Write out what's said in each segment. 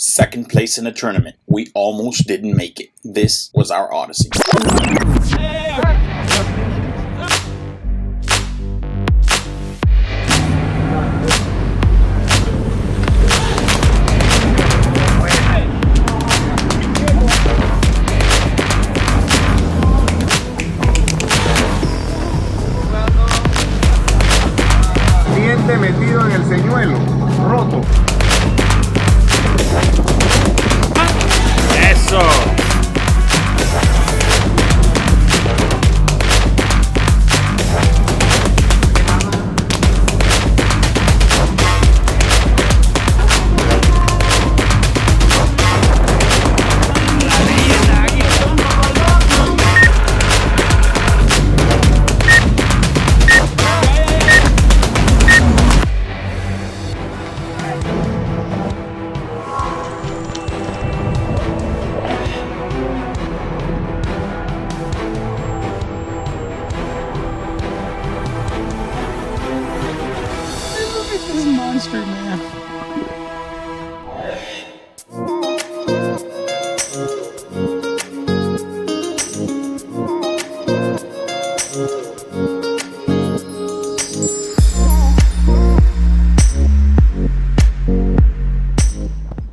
Second place in the tournament. We almost didn't make it. This was our odyssey. Diente metido en el señuelo, roto. ¡Eso! This monster, man.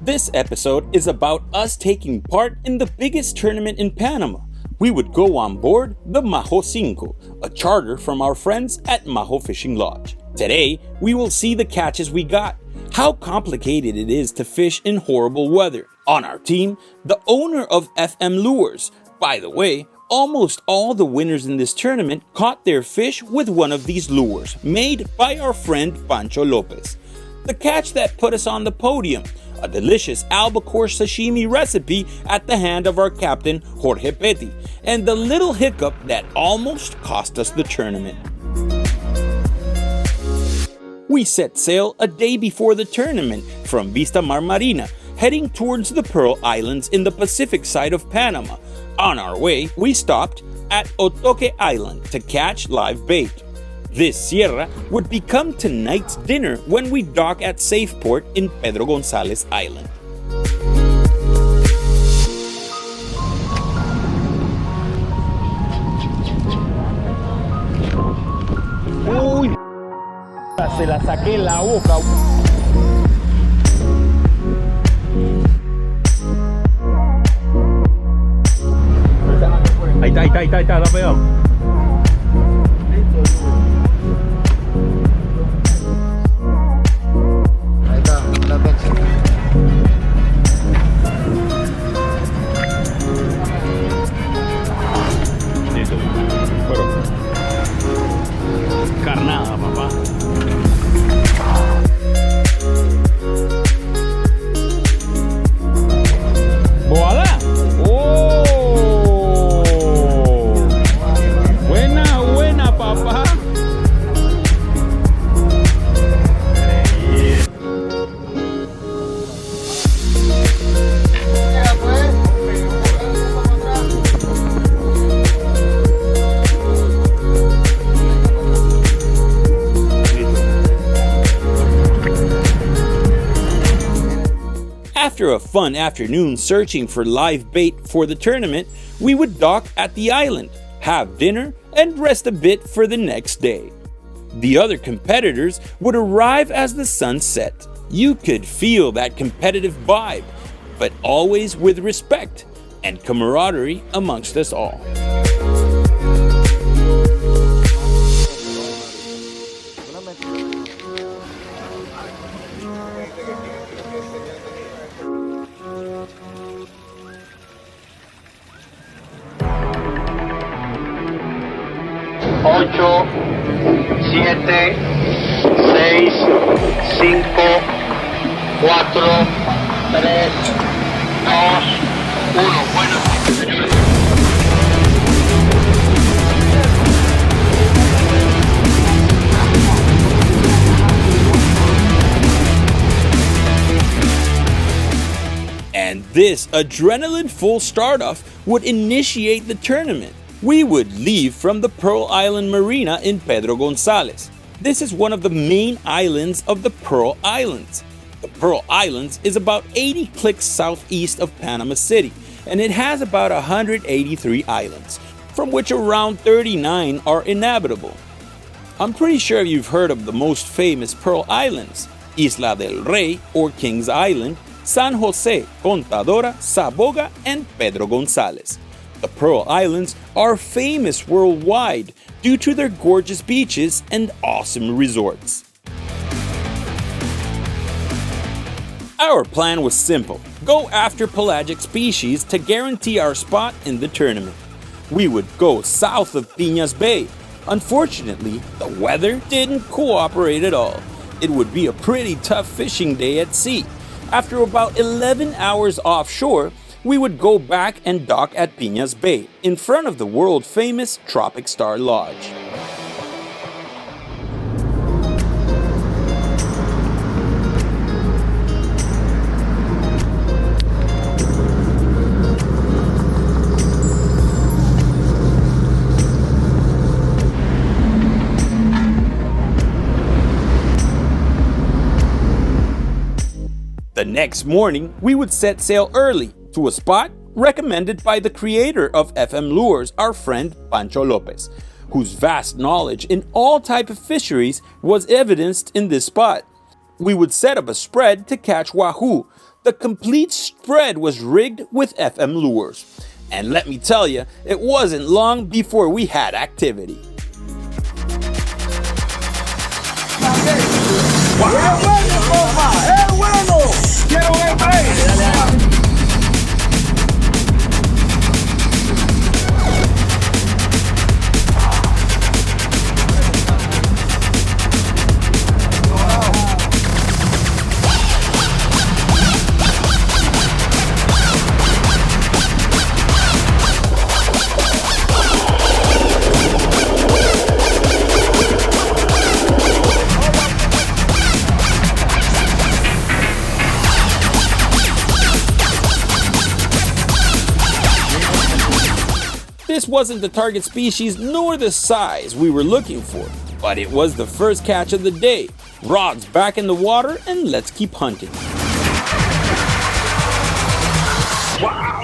This episode is about us taking part in the biggest tournament in Panama. We would go on board the Wahoo 5, a charter from our friends at Wahoo Fishing Lodge. Today, we will see the catches we got, how complicated it is to fish in horrible weather. On our team, the owner of FM Lures. By the way, almost all the winners in this tournament caught their fish with one of these lures, made by our friend Pancho Lopez. The catch that put us on the podium, a delicious albacore sashimi recipe at the hand of our captain Jorge Petty, and the little hiccup that almost cost us the tournament. We set sail a day before the tournament from Vista Mar Marina, heading towards the Pearl Islands in the Pacific side of Panama. On our way, we stopped at Otoque Island to catch live bait. This sierra would become tonight's dinner when we dock at Safeport in Pedro Gonzalez Island. Uy, se la saqué en la boca. Ahí está, está pegado. Ahí está, la tocha. Listo. Pero carnada, papá. ¡Voilà! ¡Oh! Buena, papá. After a fun afternoon searching for live bait for the tournament, we would dock at the island, have dinner, and rest a bit for the next day. The other competitors would arrive as the sun set. You could feel that competitive vibe, but always with respect and camaraderie amongst us all. Ocho, 7, 6, 5, 4, 3, 2, 1. Buenas noches, señores. And this adrenaline-full start-off would initiate the tournament. We would leave from the Pearl Island Marina in Pedro Gonzalez. This is one of the main islands of the Pearl Islands. The Pearl Islands is about 80 clicks southeast of Panama City, and it has about 183 islands, from which around 39 are inhabitable. I'm pretty sure you've heard of the most famous Pearl Islands: Isla del Rey or King's Island, San Jose, Contadora, Saboga, and Pedro Gonzalez. The Pearl Islands are famous worldwide due to their gorgeous beaches and awesome resorts. Our plan was simple: go after pelagic species to guarantee our spot in the tournament. We would go south of Piñas Bay. Unfortunately, the weather didn't cooperate at all. It would be a pretty tough fishing day at sea. After about 11 hours offshore, we would go back and dock at Piñas Bay, in front of the world-famous Tropic Star Lodge. The next morning, we would set sail early to a spot recommended by the creator of FM Lures, our friend Pancho Lopez, whose vast knowledge in all type of fisheries was evidenced in this spot. We would set up a spread to catch Wahoo. The complete spread was rigged with FM Lures. And let me tell you, it wasn't long before we had activity. This wasn't the target species nor the size we were looking for, but it was the first catch of the day. Rods back in the water, and let's keep hunting. Wow.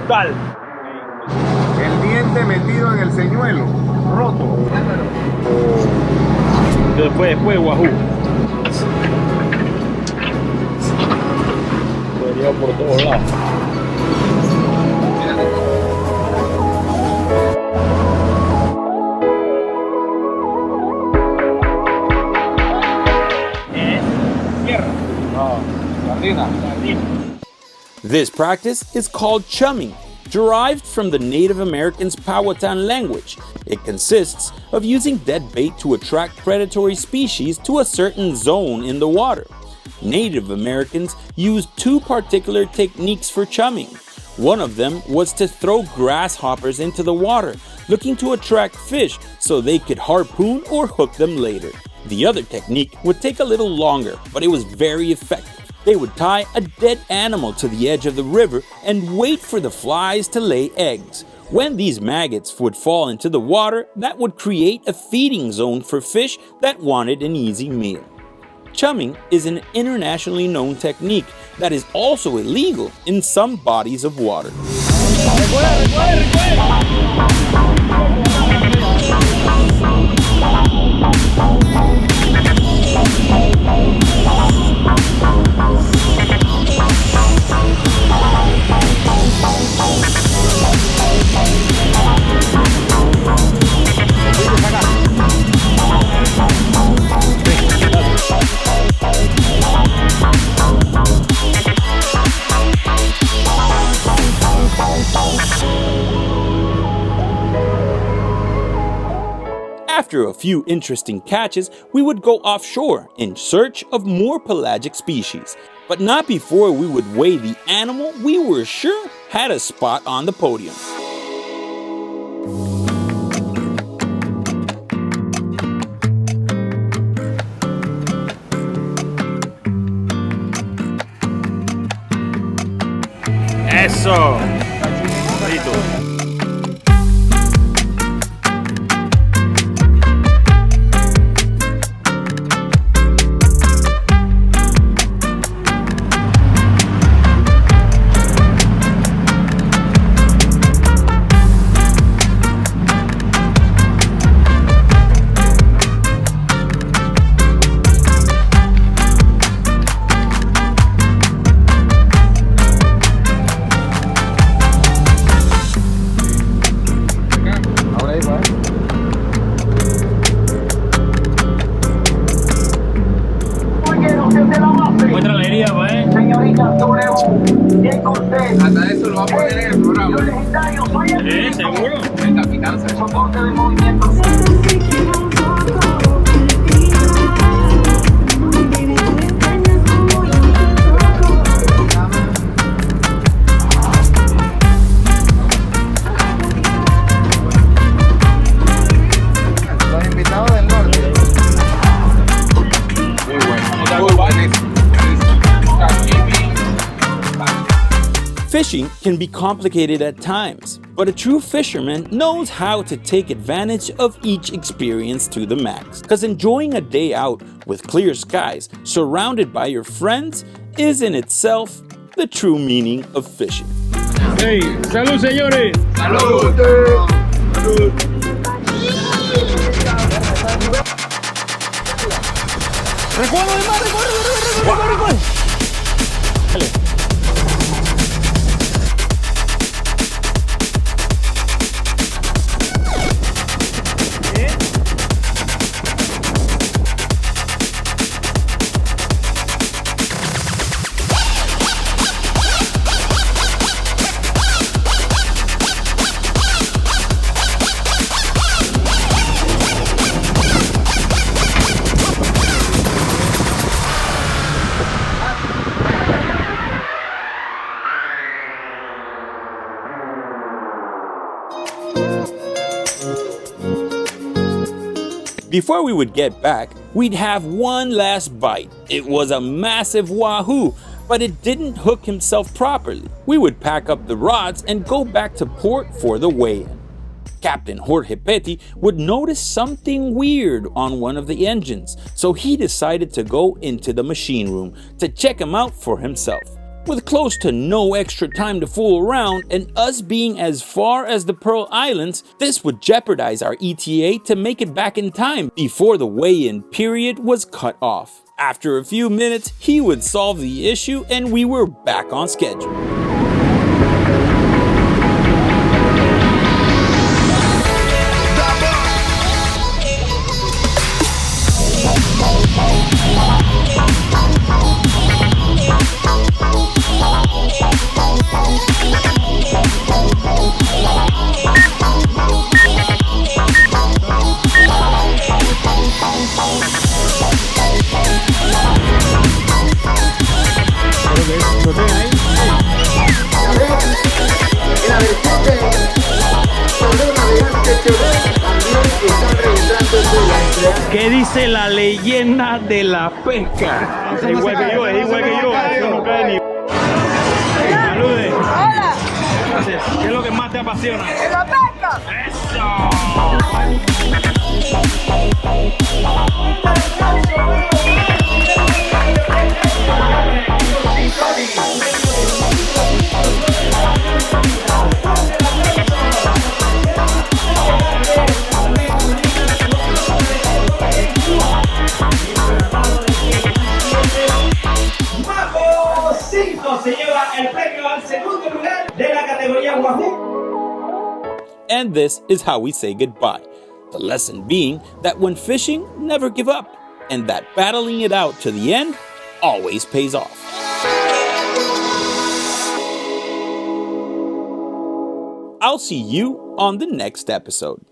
Brutal. El diente metido en el señuelo, roto. Después Wahoo. Venía por todos lados. This practice is called chumming, derived from the Native Americans' Powhatan language. It consists of using dead bait to attract predatory species to a certain zone in the water. Native Americans used two particular techniques for chumming. One of them was to throw grasshoppers into the water, looking to attract fish so they could harpoon or hook them later. The other technique would take a little longer, but it was very effective. They would tie a dead animal to the edge of the river and wait for the flies to lay eggs. When these maggots would fall into the water, that would create a feeding zone for fish that wanted an easy meal. Chumming is an internationally known technique that is also illegal in some bodies of water. After a few interesting catches, we would go offshore in search of more pelagic species, but not before we would weigh the animal we were sure had a spot on the podium. Eso. Listo. Muestra la herida, ¿eh? Hasta eso lo va a poner en el programa. ¿Seguro? El capitán se soporte de movimiento. Los invitados del norte. Muy bueno. Fishing can be complicated at times, but a true fisherman knows how to take advantage of each experience to the max. Because enjoying a day out with clear skies, surrounded by your friends, is in itself the true meaning of fishing. Hey, salud, señores. ¡Salud! ¡Salud! ¡Recuerdo de mar! ¡Recuerdo! Before we would get back, we'd have one last bite. It was a massive wahoo, but it didn't hook himself properly. We would pack up the rods and go back to port for the weigh-in. Captain Jorge Petty would notice something weird on one of the engines, so he decided to go into the machine room to check him out for himself. With close to no extra time to fool around and us being as far as the Pearl Islands, this would jeopardize our ETA to make it back in time before the weigh-in period was cut off. After a few minutes, he would solve the issue and we were back on schedule. ¿Qué dice la leyenda de la pesca? Es igual que yo, eso no cae ni... Salude. Hola. Gracias. ¿Qué es lo que más te apasiona? ¡La pesca! Wahoo 5 se lleva el premio al segundo lugar de la categoría Wahoo. And this is how we say goodbye. The lesson being that when fishing, never give up, and that battling it out to the end always pays off. I'll see you on the next episode.